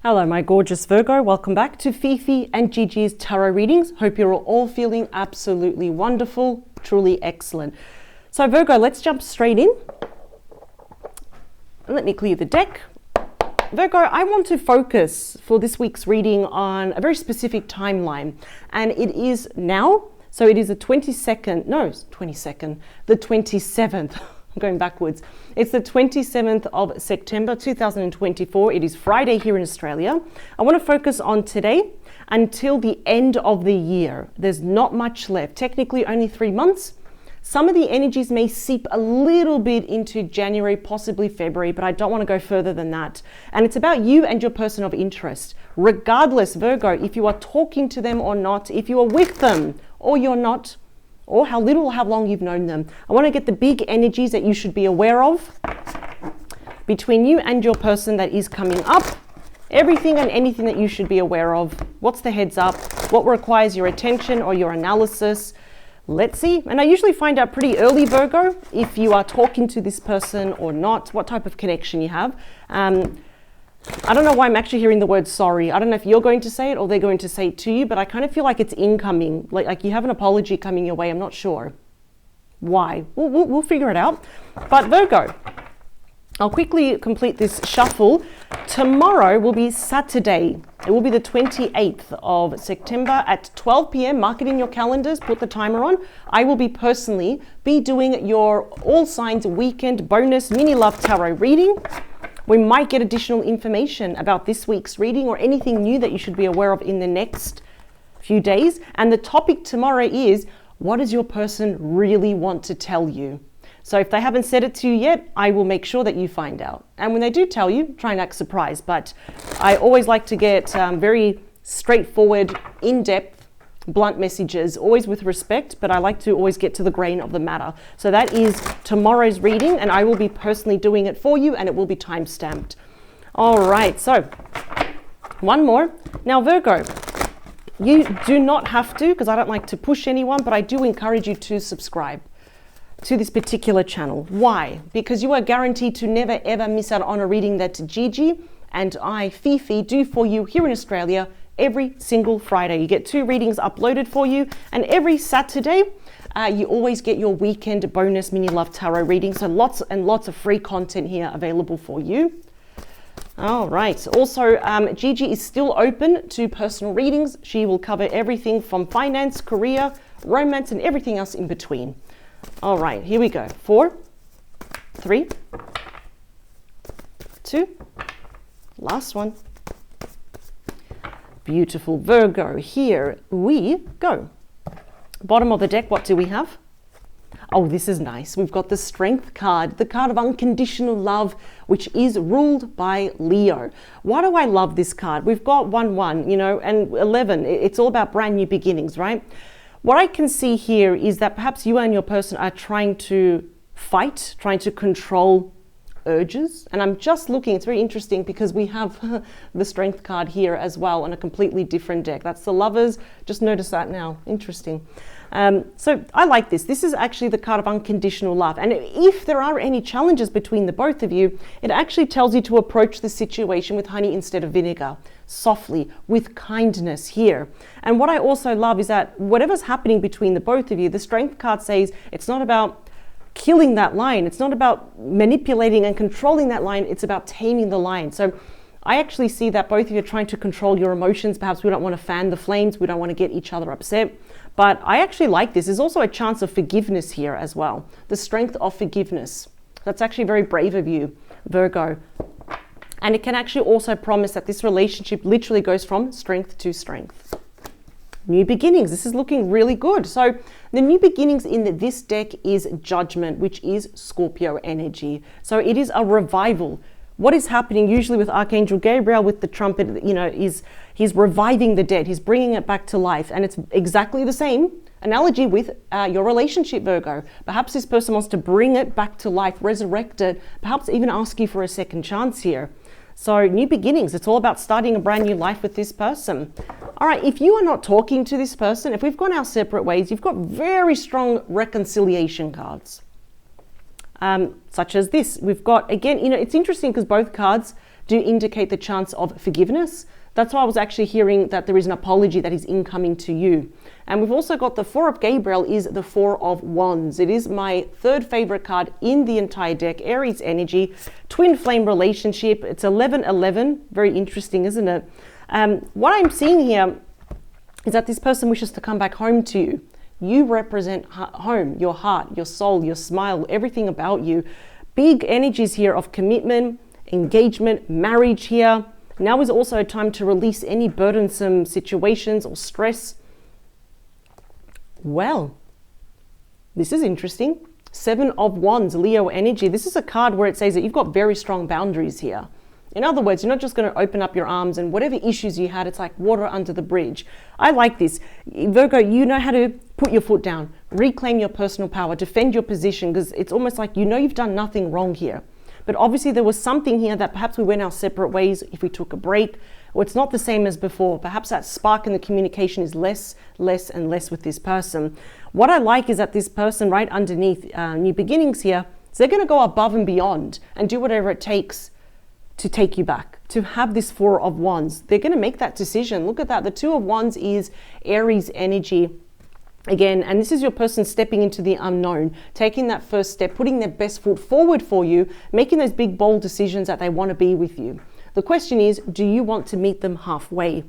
Hello, my gorgeous Virgo. Welcome back to Fifi and Gigi's tarot readings. Hope you're all feeling absolutely wonderful, truly excellent. So Virgo, let's jump straight in. Let me clear the deck. Virgo, I want to focus for this week's reading on a very specific timeline, and it is now. So it is the 27th. I'm going backwards. It's the 27th of September 2024. It is Friday here in Australia. I want to focus on today until the end of the year. There's not much left, technically only 3 months. Some of the energies may seep a little bit into January, possibly February, but I don't want to go further than that. And it's about you and your person of interest. Regardless, Virgo, if you are talking to them or not, if you are with them or you're not, or how little or how long you've known them. I want to get the big energies that you should be aware of between you and your person that is coming up. Everything and anything that you should be aware of. What's the heads up? What requires your attention or your analysis? Let's see. And I usually find out pretty early, Virgo, if you are talking to this person or not, what type of connection you have. I don't know why I'm actually hearing the word sorry. I don't know if you're going to say it or they're going to say it to you, but I kind of feel like it's incoming, like you have an apology coming your way. I'm not sure why. We'll figure it out. But Virgo, I'll quickly complete this shuffle. Tomorrow will be Saturday. It will be the 28th of September at 12 p.m. Mark it in your calendars, put the timer on. I will be personally doing your all signs weekend bonus mini love tarot reading. We might get additional information about this week's reading or anything new that you should be aware of in the next few days. And the topic tomorrow is, what does your person really want to tell you? So if they haven't said it to you yet, I will make sure that you find out. And when they do tell you, try and act surprised. But I always like to get very straightforward, in-depth, blunt messages, always with respect, but I like to always get to the grain of the matter. So that is tomorrow's reading, and I will be personally doing it for you, and it will be time-stamped. All right, so one more. Now, Virgo, you do not have to, because I don't like to push anyone, but I do encourage you to subscribe to this particular channel. Why? Because you are guaranteed to never, ever miss out on a reading that Gigi and I, Fifi, do for you here in Australia every single Friday. You get 2 readings uploaded for you, and every Saturday you always get your weekend bonus mini love tarot reading. So lots and lots of free content here available for you. All right. Also, Gigi is still open to personal readings. She will cover everything from finance, career, romance, and everything else in between. All right, here we go. 4, 3, 2, last one. Beautiful Virgo, here we go. Bottom of the deck, what do we have? Oh, this is nice. We've got the Strength card, the card of unconditional love, which is ruled by Leo. Why do I love this card? We've got 1-1, and 11. It's all about brand new beginnings, right? What I can see here is that perhaps you and your person are trying to fight, trying to control urges. And I'm just looking, it's very interesting because we have the Strength card here as well on a completely different deck. That's the Lovers. Just notice that now. Interesting. So I like this. This is actually the card of unconditional love. And if there are any challenges between the both of you, it actually tells you to approach the situation with honey instead of vinegar, softly, with kindness here. And what I also love is that whatever's happening between the both of you, the Strength card says it's not about killing that lion. It's not about manipulating and controlling that lion. It's about taming the lion. So I actually see that both of you are trying to control your emotions. Perhaps we don't want to fan the flames. We don't want to get each other upset. But I actually like this. There's also a chance of forgiveness here as well. The strength of forgiveness. That's actually very brave of you, Virgo. And it can actually also promise that this relationship literally goes from strength to strength. New beginnings. This is looking really good. So the new beginnings in this deck is Judgment, which is Scorpio energy. So it is a revival. What is happening usually with Archangel Gabriel with the trumpet, is he's reviving the dead. He's bringing it back to life. And it's exactly the same analogy with your relationship, Virgo. Perhaps this person wants to bring it back to life, resurrect it, perhaps even ask you for a second chance here. So new beginnings, it's all about starting a brand new life with this person. All right, if you are not talking to this person, if we've gone our separate ways, you've got very strong reconciliation cards. Such as this. We've got, again, it's interesting because both cards do indicate the chance of forgiveness. That's why I was actually hearing that there is an apology that is incoming to you. And we've also got the Four of Gabriel is the Four of Wands. It is my third favorite card in the entire deck. Aries energy, twin flame relationship. It's 11-11. Very interesting, isn't it? What I'm seeing here is that this person wishes to come back home to you. You represent home, your heart, your soul, your smile, everything about you. Big energies here of commitment, engagement, marriage here. Now is also a time to release any burdensome situations or stress. Well, this is interesting. Seven of Wands, Leo energy. This is a card where it says that you've got very strong boundaries here. In other words, you're not just going to open up your arms and whatever issues you had, it's like water under the bridge. I like this. Virgo, you know how to put your foot down, reclaim your personal power, defend your position, because it's almost like you know you've done nothing wrong here. But obviously there was something here that perhaps we went our separate ways if we took a break, or it's not the same as before. Perhaps that spark in the communication is less and less with this person. What I like is that this person right underneath new beginnings here, so they're going to go above and beyond and do whatever it takes to take you back, to have this Four of Wands. They're going to make that decision. Look at that. The Two of Wands is Aries energy. Again, and this is your person stepping into the unknown, taking that first step, putting their best foot forward for you, making those big, bold decisions that they want to be with you. The question is, do you want to meet them halfway?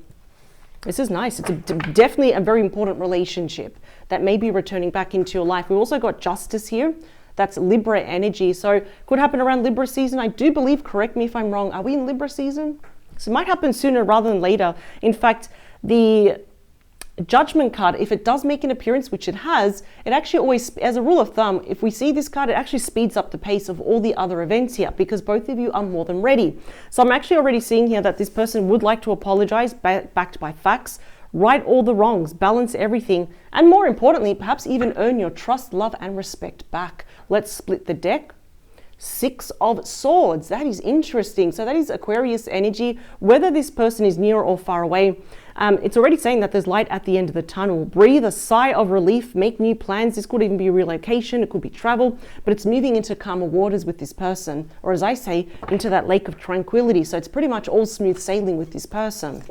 This is nice. It's definitely a very important relationship that may be returning back into your life. We've also got Justice here. That's Libra energy. So could happen around Libra season. I do believe, correct me if I'm wrong, are we in Libra season? So it might happen sooner rather than later. In fact, the Judgment card, if it does make an appearance, which it has, it actually always, as a rule of thumb, if we see this card, it actually speeds up the pace of all the other events here because both of you are more than ready. So I'm actually already seeing here that this person would like to apologize, backed by facts, right all the wrongs, balance everything, and more importantly, perhaps even earn your trust, love, and respect back. Let's split the deck. Six of Swords. That is interesting. So that is Aquarius energy. Whether this person is near or far away, it's already saying that there's light at the end of the tunnel. Breathe a sigh of relief, make new plans. This could even be relocation, it could be travel, but it's moving into calmer waters with this person, or as I say, into that lake of tranquility. So it's pretty much all smooth sailing with this person.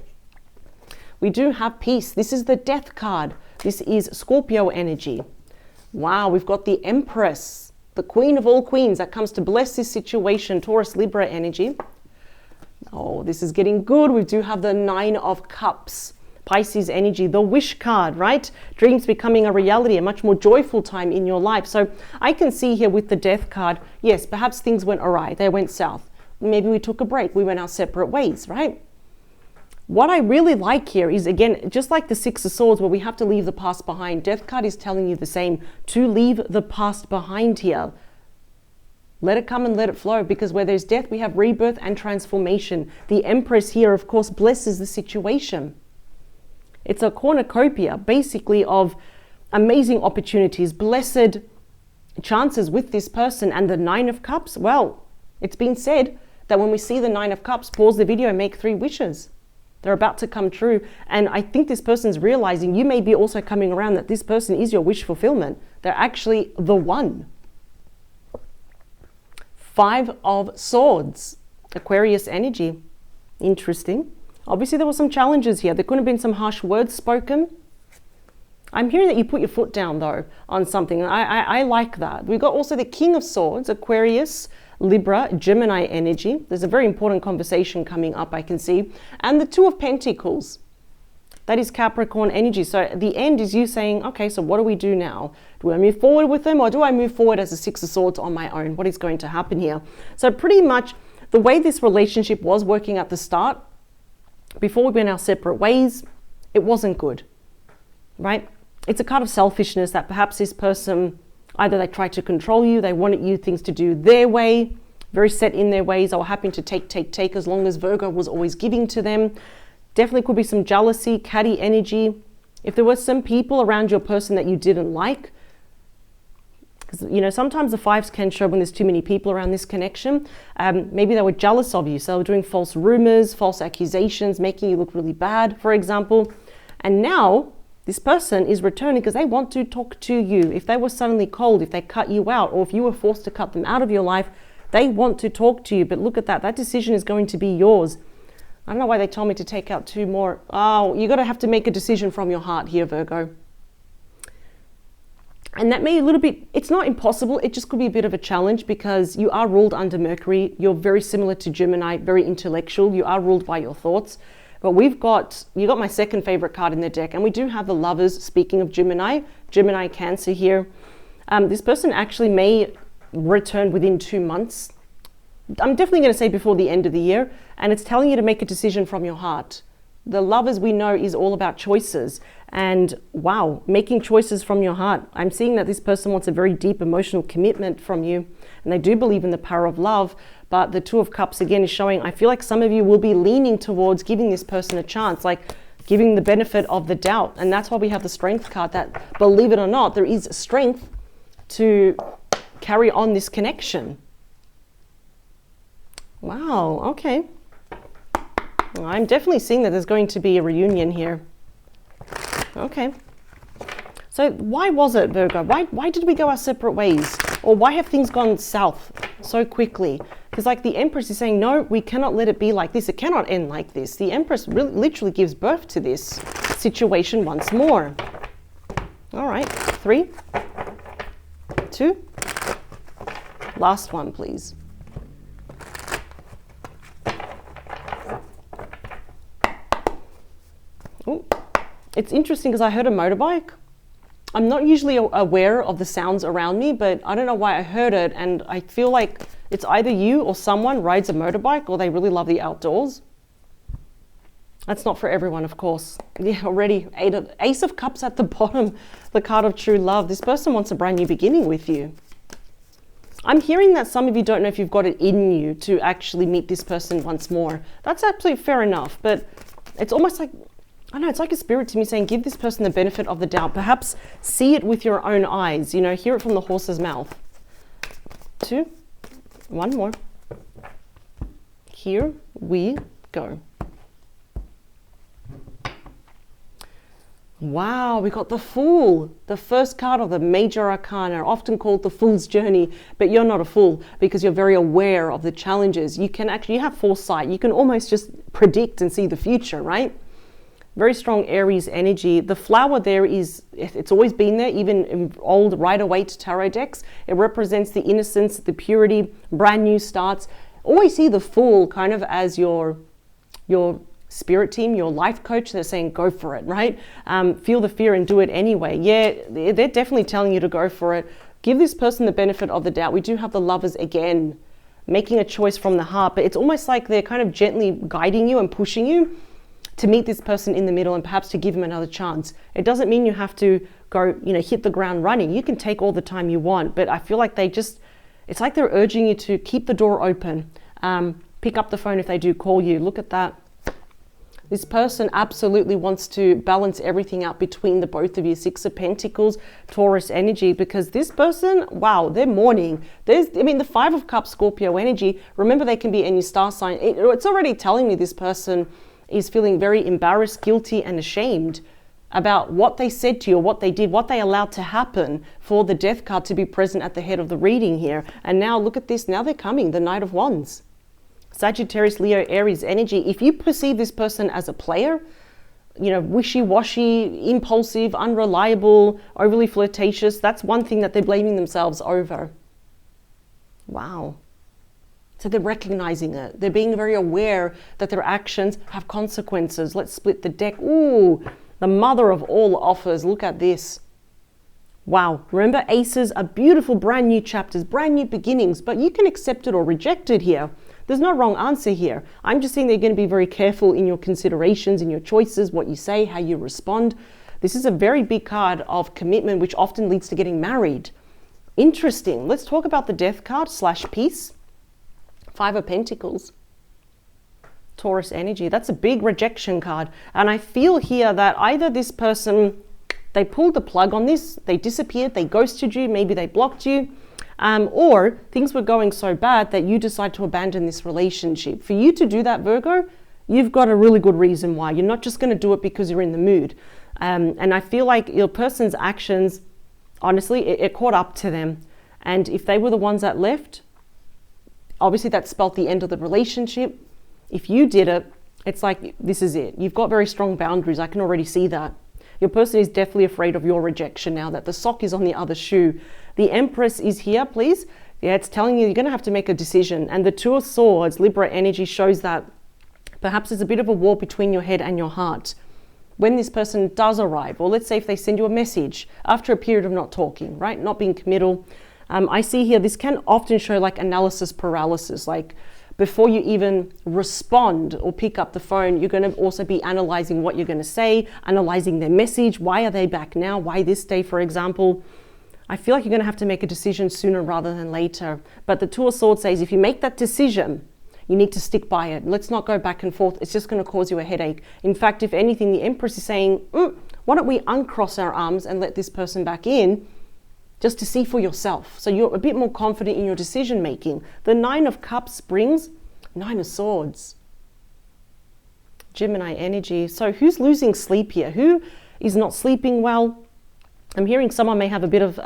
We do have peace. This is the Death card. This is Scorpio energy. Wow, we've got the Empress, the Queen of all queens that comes to bless this situation, Taurus, Libra energy. Oh, this is getting good. We do have the Nine of Cups, Pisces energy, the Wish card, right? Dreams becoming a reality, a much more joyful time in your life. So I can see here with the Death card, yes, perhaps things went awry. They went south. Maybe we took a break. We went our separate ways, right? What I really like here is, again, just like the Six of Swords where we have to leave the past behind, Death card is telling you the same, to leave the past behind here. Let it come and let it flow, because where there's death, we have rebirth and transformation. The Empress here, of course, blesses the situation. It's a cornucopia, basically, of amazing opportunities, blessed chances with this person. And the Nine of Cups, well, it's been said that when we see the Nine of Cups, pause the video and make 3 wishes. They're about to come true. And I think this person's realizing, you may be also coming around, that this person is your wish fulfillment. They're actually the one. Five of Swords, Aquarius energy. Interesting. Obviously, there were some challenges here. There could have been some harsh words spoken. I'm hearing that you put your foot down, though, on something. I like that. We've got also the King of Swords, Aquarius, Libra, Gemini energy. There's a very important conversation coming up, I can see. And the Two of Pentacles. That is Capricorn energy. So at the end is you saying, okay, so what do we do now? Do I move forward with them, or do I move forward as a Six of Swords on my own? What is going to happen here? So pretty much the way this relationship was working at the start, before we went our separate ways, it wasn't good, right? It's a kind of selfishness that perhaps this person, either they tried to control you, they wanted you things to do their way, very set in their ways, or happy to take as long as Virgo was always giving to them. Definitely could be some jealousy, catty energy. If there were some people around your person that you didn't like, because, you know, sometimes the fives can show when there's too many people around this connection. Maybe they were jealous of you. So they were doing false rumors, false accusations, making you look really bad, for example. And now this person is returning because they want to talk to you. If they were suddenly cold, if they cut you out, or if you were forced to cut them out of your life, They want to talk to you, but look at that. That decision is going to be yours. I don't know why they told me to take out 2 more. Oh, you're going to have to make a decision from your heart here, Virgo. And that may a little bit, it's not impossible, it just could be a bit of a challenge because you are ruled under Mercury. You're very similar to Gemini, very intellectual. You are ruled by your thoughts. But you got my second favorite card in the deck, and we do have the Lovers. Speaking of Gemini Cancer here. This person actually may return within 2 months. I'm definitely going to say before the end of the year, and it's telling you to make a decision from your heart. The Lovers, we know, is all about choices, and wow, making choices from your heart. I'm seeing that this person wants a very deep emotional commitment from you, and they do believe in the power of love. But the Two of Cups again is showing, I feel like some of you will be leaning towards giving this person a chance, like giving the benefit of the doubt. And that's why we have the Strength card, that, believe it or not, there is strength to carry on this connection. Wow, okay. I'm definitely seeing that there's going to be a reunion here. Okay. So why was it, Virgo? Why did we go our separate ways? Or why have things gone south so quickly? Because like the Empress is saying, no, we cannot let it be like this. It cannot end like this. The Empress really, literally gives birth to this situation once more. All right, 3, 2. Last one, please. Ooh. It's interesting because I heard a motorbike. I'm not usually aware of the sounds around me, but I don't know why I heard it, and I feel like it's either you or someone rides a motorbike or they really love the outdoors. That's not for everyone, of course. Yeah, already Ace of Cups at the bottom, the card of true love. This person wants a brand new beginning with you. I'm hearing that some of you don't know if you've got it in you to actually meet this person once more. That's absolutely fair enough, but it's almost like, I know, it's like a spirit to me saying, give this person the benefit of the doubt. Perhaps see it with your own eyes, you know, hear it from the horse's mouth. 2, 1 more. Here we go. Wow, we got the Fool, the first card of the major arcana, often called the Fool's Journey, but you're not a fool because you're very aware of the challenges. You have foresight. You can almost just predict and see the future, right? Very strong Aries energy. The flower there it's always been there, even in old Rider-Waite tarot decks. It represents the innocence, the purity, brand new starts. Always see the Fool kind of as your spirit team, your life coach. They're saying, go for it, right? Feel the fear and do it anyway. Yeah, they're definitely telling you to go for it. Give this person the benefit of the doubt. We do have the Lovers again, making a choice from the heart, but it's almost like they're kind of gently guiding you and pushing you to meet this person in the middle and perhaps to give him another chance. It doesn't mean you have to go, hit the ground running. You can take all the time you want, but I feel like it's like they're urging you to keep the door open. Pick up the phone if they do call you. Look at that. This person absolutely wants to balance everything out between the both of you. 6 of Pentacles, Taurus energy, because this person, wow, they're mourning. The 5 of Cups, Scorpio energy. Remember, they can be any star sign. It's already telling me this person is feeling very embarrassed, guilty, and ashamed about what they said to you, or what they did, what they allowed to happen for the Death card to be present at the head of the reading here. And now look at this, now they're coming, the Knight of Wands. Sagittarius, Leo, Aries energy. If you perceive this person as a player, wishy-washy, impulsive, unreliable, overly flirtatious, that's one thing that they're blaming themselves over. Wow. So they're recognizing it. They're being very aware that their actions have consequences. Let's split the deck. Ooh, the mother of all offers. Look at this. Wow. Remember, aces are beautiful brand new chapters, brand new beginnings, but you can accept it or reject it here. There's no wrong answer here. I'm just saying they're going to be very careful in your considerations, in your choices, what you say, how you respond. This is a very big card of commitment, which often leads to getting married. Interesting. Let's talk about the Death card / peace. 5 of Pentacles, Taurus energy. That's a big rejection card. And I feel here that either this person, they pulled the plug on this, they disappeared, they ghosted you, maybe they blocked you, or things were going so bad that you decide to abandon this relationship. For you to do that, Virgo, you've got a really good reason why. You're not just going to do it because you're in the mood. And I feel like your person's actions, honestly, it caught up to them. And if they were the ones that left, Obviously that spelled the end of the relationship. If you did it, it's like, this is it. You've got very strong boundaries. I can already see that. Your person is definitely afraid of your rejection now that the sock is on the other shoe. The Empress is here, please. Yeah, it's telling you you're going to have to make a decision. And the Two of Swords, Libra energy, shows that perhaps there's a bit of a war between your head and your heart. When this person does arrive, or let's say if they send you a message after a period of not talking, right? Not being committal. I see here, this can often show like analysis paralysis, like before you even respond or pick up the phone, you're going to also be analyzing what you're going to say, analyzing their message. Why are they back now? Why this day, for example? I feel like you're going to have to make a decision sooner rather than later. But the Two of Swords says if you make that decision, you need to stick by it. Let's not go back and forth. It's just going to cause you a headache. In fact, if anything, the Empress is saying, why don't we uncross our arms and let this person back in just to see for yourself. So you're a bit more confident in your decision making. The Nine of Cups brings Nine of Swords. Gemini energy. So who's losing sleep here? Who is not sleeping well? I'm hearing someone may have a bit of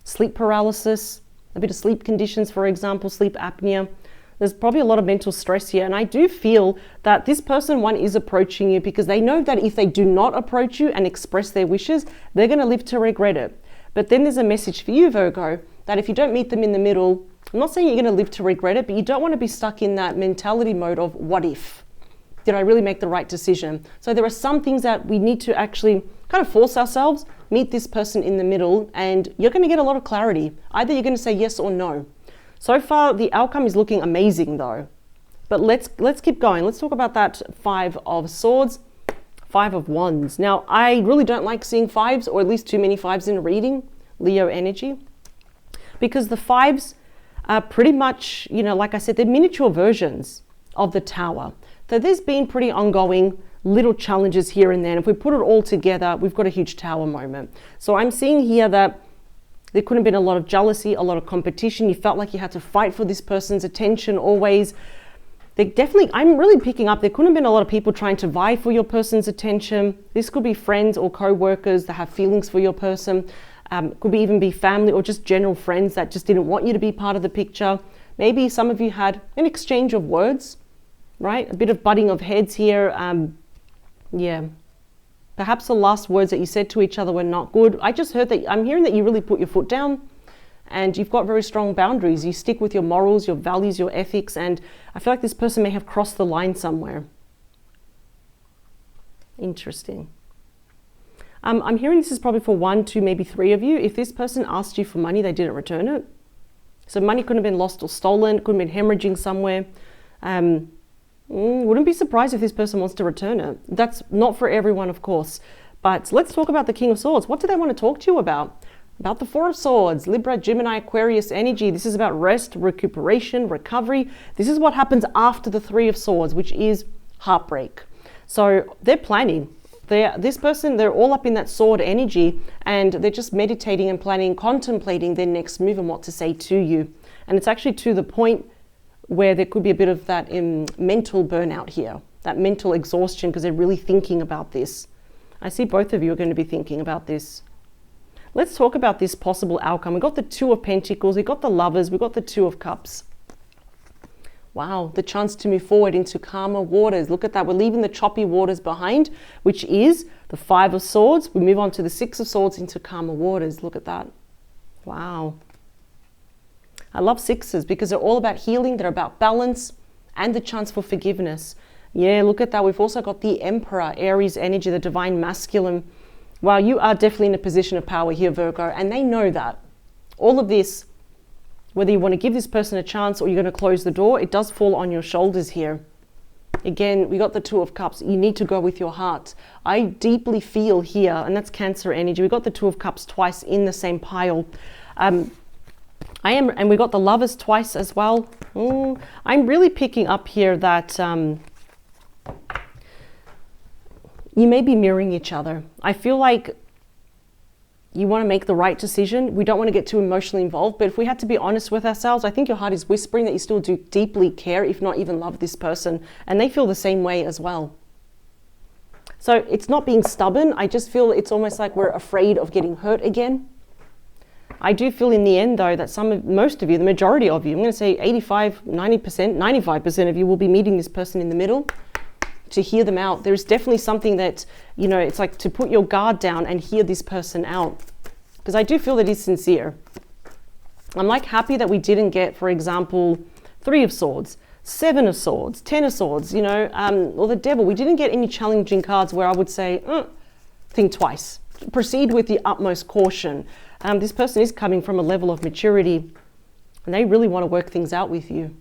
sleep paralysis, a bit of sleep conditions, for example, sleep apnea. There's probably a lot of mental stress here. And I do feel that this person, one, is approaching you because they know that if they do not approach you and express their wishes, they're going to live to regret it. But then there's a message for you, Virgo, that if you don't meet them in the middle, I'm not saying you're going to live to regret it, but you don't want to be stuck in that mentality mode of what if? Did I really make the right decision? So there are some things that we need to actually kind of force ourselves, meet this person in the middle, and you're going to get a lot of clarity. Either you're going to say yes or no. So far, the outcome is looking amazing though. But let's keep going. Let's talk about that Five of Swords, Five of Wands. Now, I really don't like seeing fives, or at least too many fives in a reading, Leo energy, because the fives are pretty much, you know, like I said, they're miniature versions of the Tower. So there's been pretty ongoing little challenges here and there. And if we put it all together, we've got a huge Tower moment. So I'm seeing here that there could have been a lot of jealousy, a lot of competition. You felt like you had to fight for this person's attention always. They definitely, I'm really picking up, there could have been a lot of people trying to vie for your person's attention. This could be friends or co-workers that have feelings for your person. Could be even be family or just general friends that just didn't want you to be part of the picture. Maybe some of you had an exchange of words, right? A bit of butting of heads here. Yeah. Perhaps the last words that you said to each other were not good. I just heard that, I'm hearing that you really put your foot down and you've got very strong boundaries. You stick with your morals, your values, your ethics, and I feel like this person may have crossed the line somewhere. Interesting. I'm hearing this is probably for 1, 2, maybe 3 of you. If this person asked you for money, they didn't return it. So money could have been lost or stolen, could have been hemorrhaging somewhere. Wouldn't be surprised if this person wants to return it. That's not for everyone, of course. But let's talk about the King of Swords. What do they want to talk to you about? About the Four of Swords, Libra, Gemini, Aquarius energy. This is about rest, recuperation, recovery. This is what happens after the Three of Swords, which is heartbreak. So they're planning. This person, they're all up in that sword energy and they're just meditating and planning, contemplating their next move and what to say to you. And it's actually to the point where there could be a bit of that mental burnout here, that mental exhaustion because they're really thinking about this. I see both of you are going to be thinking about this. Let's talk about this possible outcome. We've got the Two of Pentacles, we've got the Lovers, we've got the Two of Cups. Wow, the chance to move forward into calmer waters. Look at that. We're leaving the choppy waters behind, which is the Five of Swords. We move on to the Six of Swords into calmer waters. Look at that. Wow. I love sixes because they're all about healing. They're about balance and the chance for forgiveness. Yeah, look at that. We've also got the Emperor, Aries energy, the divine masculine. Wow, you are definitely in a position of power here, Virgo, and they know that. All of this, whether you want to give this person a chance or you're going to close the door, it does fall on your shoulders here. Again, we got the Two of Cups. You need to go with your heart. I deeply feel here, and that's Cancer energy. We got the Two of Cups twice in the same pile. And we got the Lovers twice as well. I'm really picking up here that you may be mirroring each other. I feel like you want to make the right decision. We don't want to get too emotionally involved, but if we had to be honest with ourselves, I think your heart is whispering that you still do deeply care, if not even love this person, and they feel the same way as well. So it's not being stubborn. I just feel it's almost like we're afraid of getting hurt again. I do feel in the end, though, that most of you, the majority of you, I'm going to say 85, 90%, 95% of you will be meeting this person in the middle to hear them out. There's definitely something that, you know, it's like to put your guard down and hear this person out. Because I do feel that he's sincere. I'm like happy that we didn't get, for example, 3 of Swords, 7 of Swords, 10 of Swords, you know, or the Devil. We didn't get any challenging cards where I would say, think twice. Proceed with the utmost caution. This person is coming from a level of maturity and they really want to work things out with you.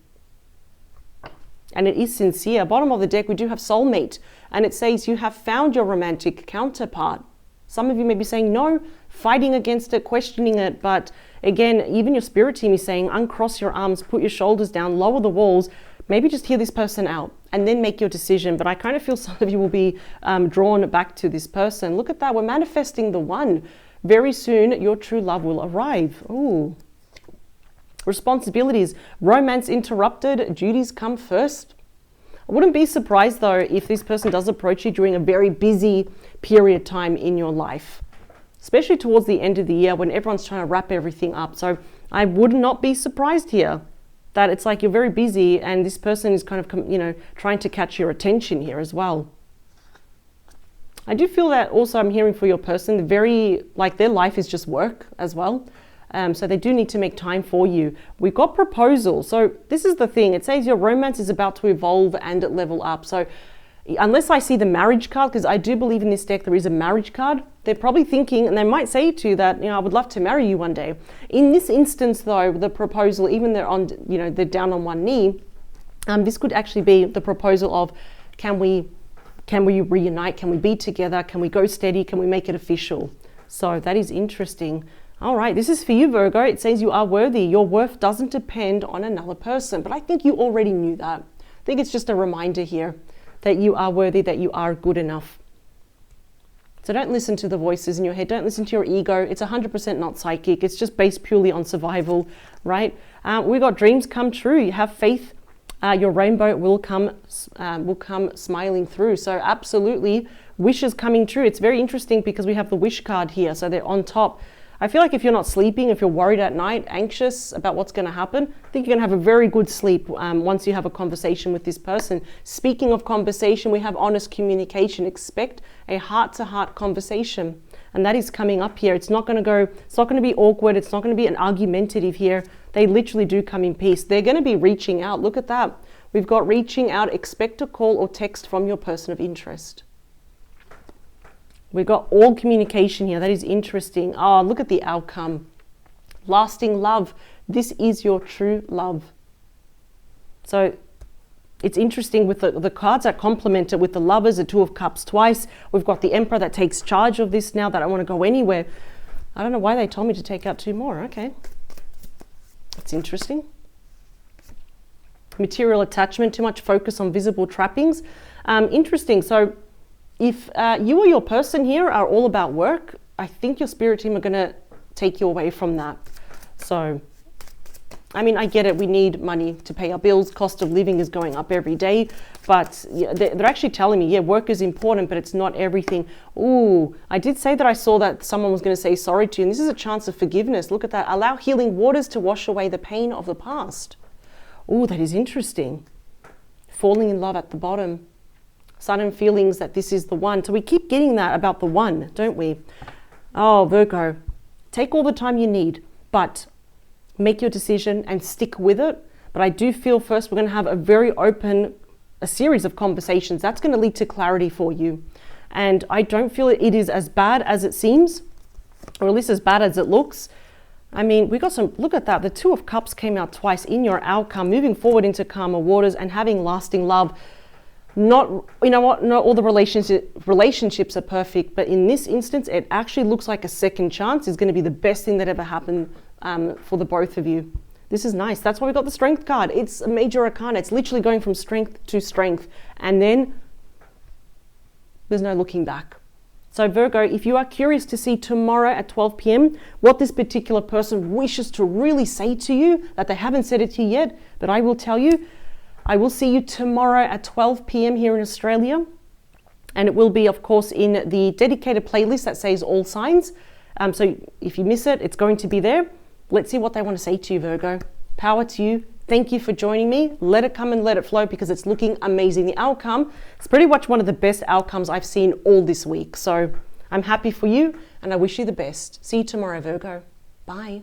And it is sincere. Bottom of the deck, we do have soulmate. And it says you have found your romantic counterpart. Some of you may be saying no, fighting against it, questioning it. But again, even your spirit team is saying uncross your arms, put your shoulders down, lower the walls. Maybe just hear this person out and then make your decision. But I kind of feel some of you will be drawn back to this person. Look at that. We're manifesting the one. Very soon, your true love will arrive. Ooh. Responsibilities. Romance interrupted. Duties come first. I wouldn't be surprised, though, if this person does approach you during a very busy period time in your life, especially towards the end of the year when everyone's trying to wrap everything up. So I would not be surprised here that it's like you're very busy and this person is kind of, you know, trying to catch your attention here as well. I do feel that also I'm hearing for your person, their life is just work as well. So they do need to make time for you. We've got proposal. So this is the thing. It says your romance is about to evolve and level up. So unless I see the marriage card, because I do believe in this deck there is a marriage card, they're probably thinking, and they might say to you that, you know, I would love to marry you one day. In this instance, though, the proposal, even they're down on one knee, this could actually be the proposal of, can we reunite? Can we be together? Can we go steady? Can we make it official? So that is interesting. All right, this is for you, Virgo. It says you are worthy. Your worth doesn't depend on another person. But I think you already knew that. I think it's just a reminder here that you are worthy, that you are good enough. So don't listen to the voices in your head. Don't listen to your ego. It's 100% not psychic. It's just based purely on survival, right? We got dreams come true. You have faith. Your rainbow will come smiling through. So absolutely, wishes coming true. It's very interesting because we have the wish card here. So they're on top. I feel like if you're not sleeping, if you're worried at night, anxious about what's going to happen, I think you're going to have a very good sleep once you have a conversation with this person. Speaking of conversation, we have honest communication. Expect a heart-to-heart conversation. And that is coming up here. It's not going to be awkward. It's not going to be an argumentative here. They literally do come in peace. They're going to be reaching out. Look at that. We've got reaching out. Expect a call or text from your person of interest. We've got all communication here. That is interesting. Oh, look at the outcome. Lasting love. This is your true love. So it's interesting with the cards that complement it with the Lovers, the Two of Cups twice. We've got the Emperor that takes charge of this now that I want to go anywhere. I don't know why they told me to take out 2 more. Okay. That's interesting. Material attachment, too much focus on visible trappings. Interesting. So if you or your person here are all about work, I think your spirit team are going to take you away from that. So, I mean, I get it. We need money to pay our bills. Cost of living is going up every day. But yeah, they're actually telling me, yeah, work is important, but it's not everything. Ooh, I did say that I saw that someone was going to say sorry to you. And this is a chance of forgiveness. Look at that. Allow healing waters to wash away the pain of the past. Ooh, that is interesting. Falling in love at the bottom. Sudden feelings that this is the one. So we keep getting that about the one, don't we? Oh, Virgo, take all the time you need, but make your decision and stick with it. But I do feel first we're going to have a series of conversations. That's going to lead to clarity for you. And I don't feel it is as bad as it seems, or at least as bad as it looks. I mean, we got some, look at that. The Two of Cups came out twice in your outcome, moving forward into calmer waters and having lasting love. Not, you know what, not all the relationships are perfect, but in this instance, it actually looks like a second chance is going to be the best thing that ever happened for the both of you. This is nice. That's why we got the Strength card. It's a major arcana. It's literally going from strength to strength. And then there's no looking back. So Virgo, if you are curious to see tomorrow at 12 p.m. what this particular person wishes to really say to you, that they haven't said it to you yet, but I will tell you, I will see you tomorrow at 12 p.m. here in Australia. And it will be, of course, in the dedicated playlist that says All Signs. So if you miss it, it's going to be there. Let's see what they want to say to you, Virgo. Power to you. Thank you for joining me. Let it come and let it flow because it's looking amazing. The outcome is pretty much one of the best outcomes I've seen all this week. So I'm happy for you and I wish you the best. See you tomorrow, Virgo. Bye.